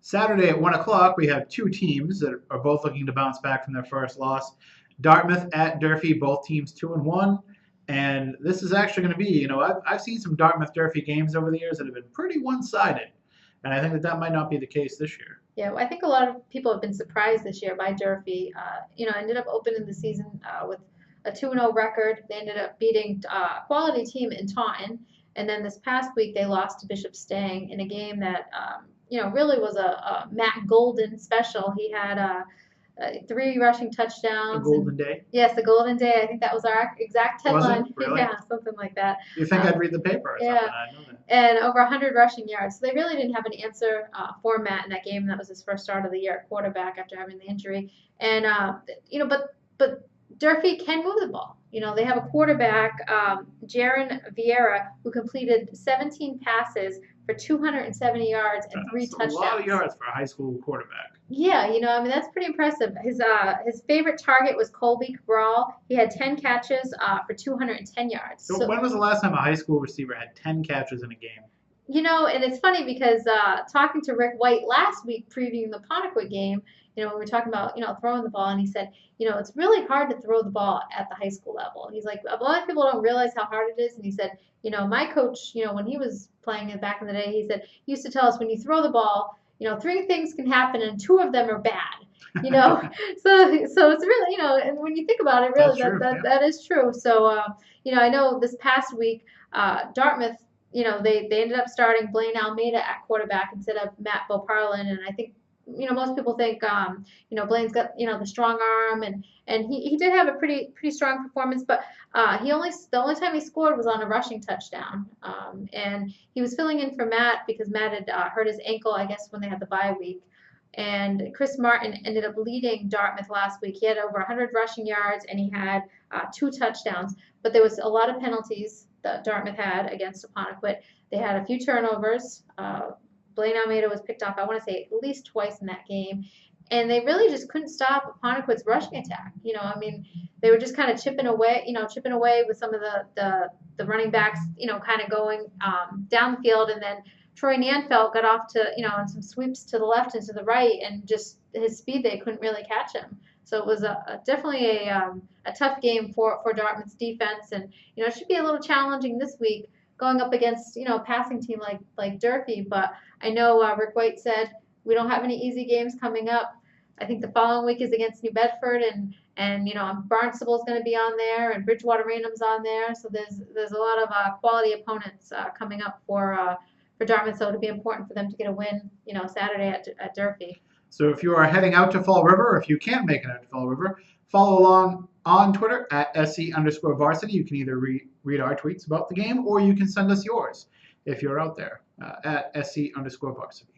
Saturday at 1 o'clock, we have two teams that are both looking to bounce back from their first loss. Dartmouth at Durfee, both teams 2-1. And this is actually going to be, I've seen some Dartmouth Durfee games over the years that have been pretty one-sided. And I think that might not be the case this year. Yeah, well, I think a lot of people have been surprised this year by Durfee. Ended up opening the season with a 2-0 record. They ended up beating a quality team in Taunton. And then this past week, they lost to Bishop Stang in a game that, really was a Matt Golden special. He had 3 rushing touchdowns. A golden day? Yes, the golden day. I think that was our exact headline. Was it? Really? Yeah, something like that. You think I'd read the paper or something? Yeah. I know that. And over 100 rushing yards. So they really didn't have an answer for Matt in that game. That was his first start of the year at quarterback after having the injury. And but Durfee can move the ball. They have a quarterback, Jaron Vieira, who completed 17 passes for 270 yards and 3 touchdowns. A lot of yards for a high school quarterback. Yeah, that's pretty impressive. His favorite target was Colby Cabral. He had 10 catches for 210 yards. So when was the last time a high school receiver had 10 catches in a game? And it's funny because talking to Rick White last week previewing the Pontiac game, we were talking about, throwing the ball, and he said, it's really hard to throw the ball at the high school level. He's like, a lot of people don't realize how hard it is. And he said, my coach, when he was playing it back in the day, he said, he used to tell us when you throw the ball, 3 things can happen and 2 of them are bad. So it's really, and when you think about it, really, that is true. So, I know this past week, Dartmouth, they ended up starting Blaine Almeida at quarterback instead of Matt Boparlin, and I think most people think Blaine's got the strong arm, and he did have a pretty strong performance, but the only time he scored was on a rushing touchdown, and he was filling in for Matt because Matt had hurt his ankle, I guess, when they had the bye week. And Chris Martin ended up leading Dartmouth last week. He had over 100 rushing yards and he had 2 touchdowns, but there was a lot of penalties that Dartmouth had against Apponequet. They had a few turnovers. Blaine Almeida was picked off, I want to say, at least twice in that game. And they really just couldn't stop Apponequet's rushing attack. They were just kind of chipping away with some of the running backs, kind of going down the field. And then Troy Nanfeld got off to, on some sweeps to the left and to the right, and just his speed, they couldn't really catch him. So it was definitely a tough game for Dartmouth's defense. And, it should be a little challenging this week going up against, a passing team like Durfee. But I know Rick White said we don't have any easy games coming up. I think the following week is against New Bedford, and Barnstable's going to be on there, and Bridgewater Raynham's on there. So there's a lot of quality opponents coming up for Dartmouth. So it'll be important for them to get a win, Saturday at Durfee. So if you are heading out to Fall River, or if you can't make it out to Fall River, follow along on Twitter at @SC_varsity. You can either read our tweets about the game, or you can send us yours if you're out there at SC_varsity.